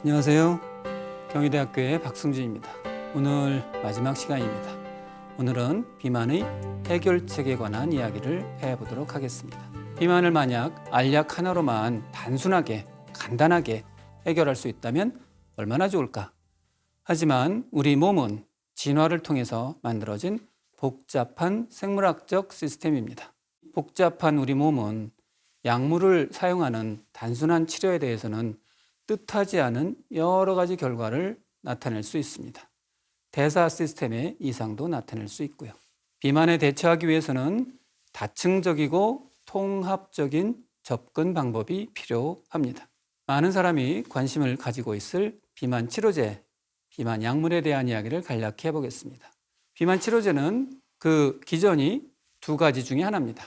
안녕하세요. 경희대학교의 박승준입니다. 오늘 마지막 시간입니다. 오늘은 비만의 해결책에 관한 이야기를 해보도록 하겠습니다. 비만을 만약 알약 하나로만 단순하게 간단하게 해결할 수 있다면 얼마나 좋을까? 하지만 우리 몸은 진화를 통해서 만들어진 복잡한 생물학적 시스템입니다. 복잡한 우리 몸은 약물을 사용하는 단순한 치료에 대해서는 뜻하지 않은 여러 가지 결과를 나타낼 수 있습니다. 대사 시스템의 이상도 나타낼 수 있고요. 비만에 대처하기 위해서는 다층적이고 통합적인 접근 방법이 필요합니다. 많은 사람이 관심을 가지고 있을 비만 치료제, 비만 약물에 대한 이야기를 간략히 해보겠습니다. 비만 치료제는 그 기전이 두 가지 중에 하나입니다.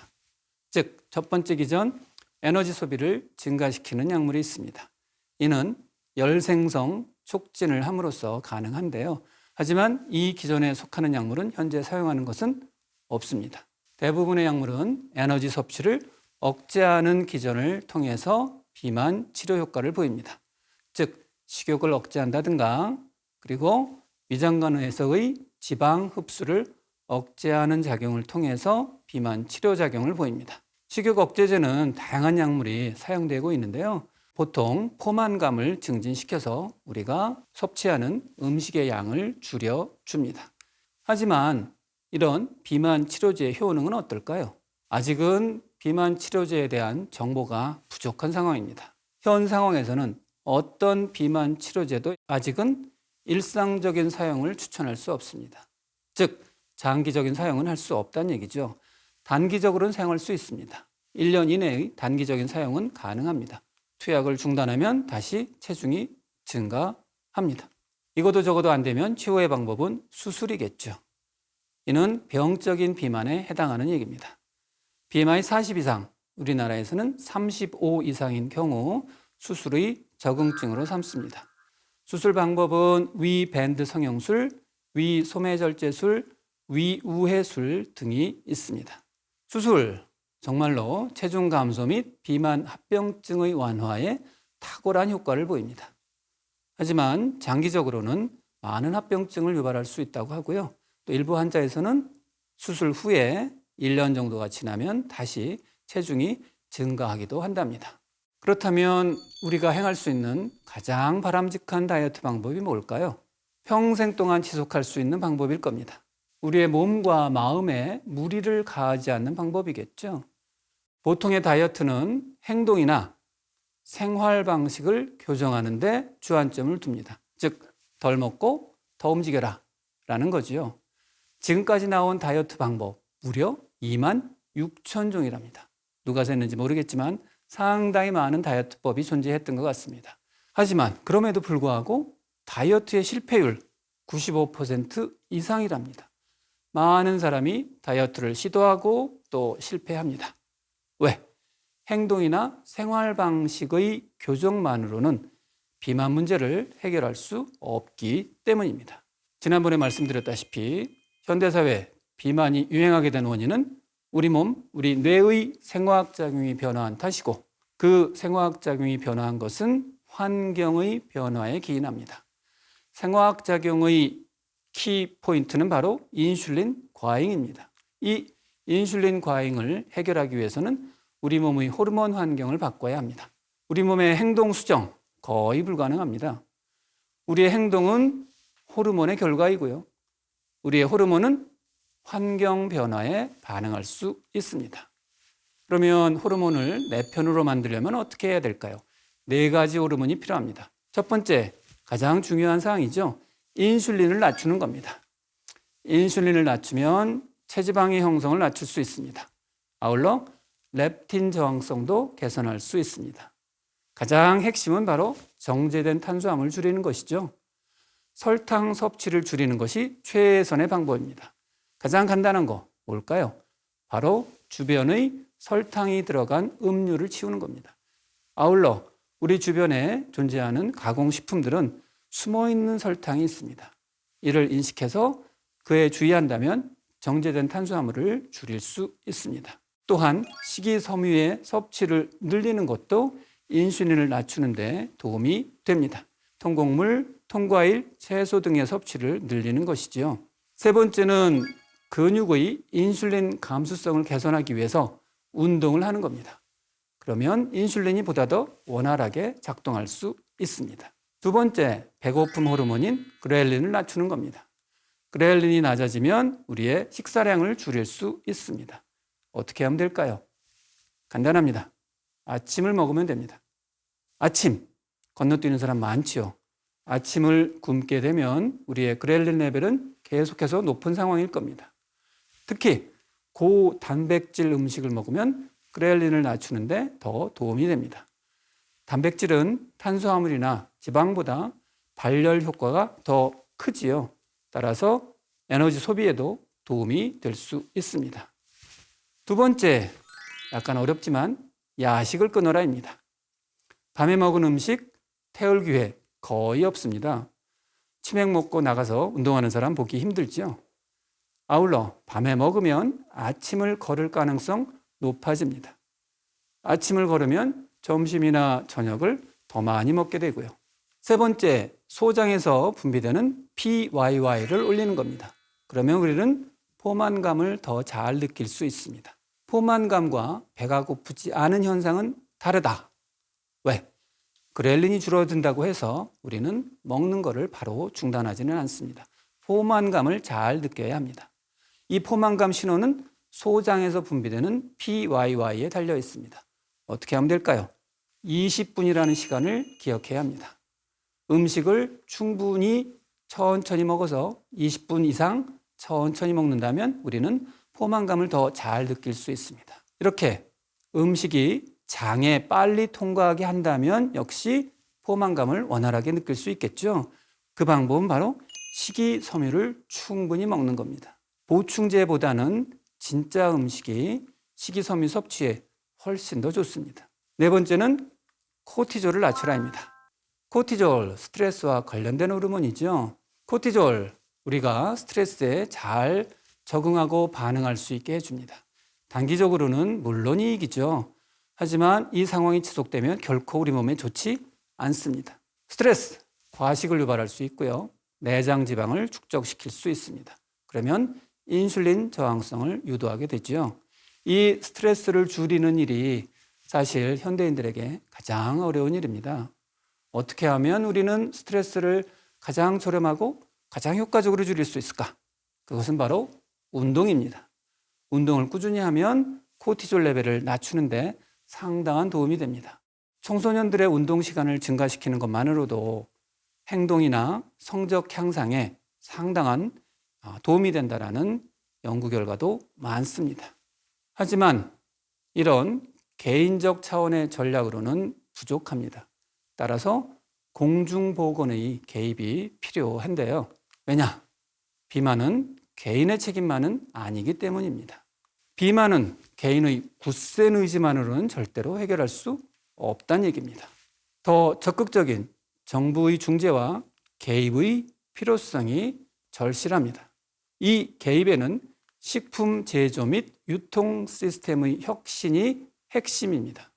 즉, 첫 번째 기전, 에너지 소비를 증가시키는 약물이 있습니다. 이는 열 생성 촉진을 함으로써 가능한데요. 하지만 이 기전에 속하는 약물은 현재 사용하는 것은 없습니다. 대부분의 약물은 에너지 섭취를 억제하는 기전을 통해서 비만 치료 효과를 보입니다. 즉, 식욕을 억제한다든가 그리고 위장관에서의 지방 흡수를 억제하는 작용을 통해서 비만 치료 작용을 보입니다. 식욕 억제제는 다양한 약물이 사용되고 있는데요. 보통 포만감을 증진시켜서 우리가 섭취하는 음식의 양을 줄여줍니다. 하지만 이런 비만 치료제의 효능은 어떨까요? 아직은 비만 치료제에 대한 정보가 부족한 상황입니다. 현 상황에서는 어떤 비만 치료제도 아직은 일상적인 사용을 추천할 수 없습니다. 즉, 장기적인 사용은 할 수 없다는 얘기죠. 단기적으로는 사용할 수 있습니다. 1년 이내의 단기적인 사용은 가능합니다. 투약을 중단하면 다시 체중이 증가합니다. 이것도 저것도 안 되면 최후의 방법은 수술이겠죠. 이는 병적인 비만에 해당하는 얘기입니다. BMI 40 이상, 우리나라에서는 35 이상인 경우 수술의 적응증으로 삼습니다. 수술 방법은 위밴드 성형술, 위소매절제술, 위우해술 등이 있습니다. 수술, 정말로 체중 감소 및 비만 합병증의 완화에 탁월한 효과를 보입니다. 하지만 장기적으로는 많은 합병증을 유발할 수 있다고 하고요. 또 일부 환자에서는 수술 후에 1년 정도가 지나면 다시 체중이 증가하기도 한답니다. 그렇다면 우리가 행할 수 있는 가장 바람직한 다이어트 방법이 뭘까요? 평생 동안 지속할 수 있는 방법일 겁니다. 우리의 몸과 마음에 무리를 가하지 않는 방법이겠죠. 보통의 다이어트는 행동이나 생활 방식을 교정하는 데 주안점을 둡니다. 즉, 덜 먹고 더 움직여라 라는 거지요. 지금까지 나온 다이어트 방법 무려 26,000종이랍니다. 누가 셌는지 모르겠지만 상당히 많은 다이어트법이 존재했던 것 같습니다. 하지만 그럼에도 불구하고 다이어트의 실패율 95% 이상이랍니다. 많은 사람이 다이어트를 시도하고 또 실패합니다. 왜? 행동이나 생활 방식의 교정만으로는 비만 문제를 해결할 수 없기 때문입니다. 지난번에 말씀드렸다시피 현대사회 비만이 유행하게 된 원인은 우리 몸, 우리 뇌의 생화학작용이 변화한 탓이고 그 생화학작용이 변화한 것은 환경의 변화에 기인합니다. 생화학작용의 키포인트는 바로 인슐린 과잉입니다. 이 인슐린 과잉을 해결하기 위해서는 우리 몸의 호르몬 환경을 바꿔야 합니다. 우리 몸의 행동 수정 거의 불가능합니다. 우리의 행동은 호르몬의 결과이고요. 우리의 호르몬은 환경 변화에 반응할 수 있습니다. 그러면 호르몬을 내 편으로 만들려면 어떻게 해야 될까요? 4가지 호르몬이 필요합니다. 첫 번째, 가장 중요한 사항이죠. 인슐린을 낮추는 겁니다. 인슐린을 낮추면 체지방의 형성을 낮출 수 있습니다. 아울러 렙틴 저항성도 개선할 수 있습니다. 가장 핵심은 바로 정제된 탄수화물을 줄이는 것이죠. 설탕 섭취를 줄이는 것이 최선의 방법입니다. 가장 간단한 거 뭘까요? 바로 주변의 설탕이 들어간 음료를 치우는 겁니다. 아울러 우리 주변에 존재하는 가공식품들은 숨어있는 설탕이 있습니다. 이를 인식해서 그에 주의한다면 정제된 탄수화물을 줄일 수 있습니다. 또한 식이섬유의 섭취를 늘리는 것도 인슐린을 낮추는 데 도움이 됩니다. 통곡물, 통과일, 채소 등의 섭취를 늘리는 것이지요. 세 번째는 근육의 인슐린 감수성을 개선하기 위해서 운동을 하는 겁니다. 그러면 인슐린이 보다 더 원활하게 작동할 수 있습니다. 두 번째, 배고픔 호르몬인 그렐린을 낮추는 겁니다. 그렐린이 낮아지면 우리의 식사량을 줄일 수 있습니다. 어떻게 하면 될까요? 간단합니다. 아침을 먹으면 됩니다. 아침, 건너뛰는 사람 많지요. 아침을 굶게 되면 우리의 그렐린 레벨은 계속해서 높은 상황일 겁니다. 특히 고단백질 음식을 먹으면 그렐린을 낮추는데 더 도움이 됩니다. 단백질은 탄수화물이나 지방보다 발열 효과가 더 크지요. 따라서 에너지 소비에도 도움이 될 수 있습니다. 두 번째, 약간 어렵지만 야식을 끊어라입니다. 밤에 먹은 음식 태울 기회 거의 없습니다. 치맥 먹고 나가서 운동하는 사람 보기 힘들죠. 아울러 밤에 먹으면 아침을 거를 가능성 높아집니다. 아침을 거르면 점심이나 저녁을 더 많이 먹게 되고요. 세 번째, 소장에서 분비되는 PYY를 올리는 겁니다. 그러면 우리는 포만감을 더 잘 느낄 수 있습니다. 포만감과 배가 고프지 않은 현상은 다르다. 왜? 그렐린이 줄어든다고 해서 우리는 먹는 것을 바로 중단하지는 않습니다. 포만감을 잘 느껴야 합니다. 이 포만감 신호는 소장에서 분비되는 PYY에 달려 있습니다. 어떻게 하면 될까요? 20분이라는 시간을 기억해야 합니다. 음식을 충분히 천천히 먹어서 20분 이상 천천히 먹는다면 우리는 포만감을 더 잘 느낄 수 있습니다. 이렇게 음식이 장에 빨리 통과하게 한다면 역시 포만감을 원활하게 느낄 수 있겠죠. 그 방법은 바로 식이섬유를 충분히 먹는 겁니다. 보충제보다는 진짜 음식이 식이섬유 섭취에 훨씬 더 좋습니다. 네 번째는 코티졸을 낮춰라입니다. 코티졸, 스트레스와 관련된 호르몬이죠. 코티졸, 우리가 스트레스에 잘 적응하고 반응할 수 있게 해줍니다. 단기적으로는 물론 이익이죠. 하지만 이 상황이 지속되면 결코 우리 몸에 좋지 않습니다. 스트레스, 과식을 유발할 수 있고요. 내장 지방을 축적시킬 수 있습니다. 그러면 인슐린 저항성을 유도하게 되죠. 이 스트레스를 줄이는 일이 사실 현대인들에게 가장 어려운 일입니다. 어떻게 하면 우리는 스트레스를 가장 저렴하고 가장 효과적으로 줄일 수 있을까? 그것은 바로 운동입니다. 운동을 꾸준히 하면 코티졸 레벨을 낮추는데 상당한 도움이 됩니다. 청소년들의 운동 시간을 증가시키는 것만으로도 행동이나 성적 향상에 상당한 도움이 된다는 연구 결과도 많습니다. 하지만 이런 개인적 차원의 전략으로는 부족합니다. 따라서 공중보건의 개입이 필요한데요. 왜냐? 비만은 개인의 책임만은 아니기 때문입니다. 비만은 개인의 굳센 의지만으로는 절대로 해결할 수 없다는 얘기입니다. 더 적극적인 정부의 중재와 개입의 필요성이 절실합니다. 이 개입에는 식품 제조 및 유통 시스템의 혁신이 핵심입니다.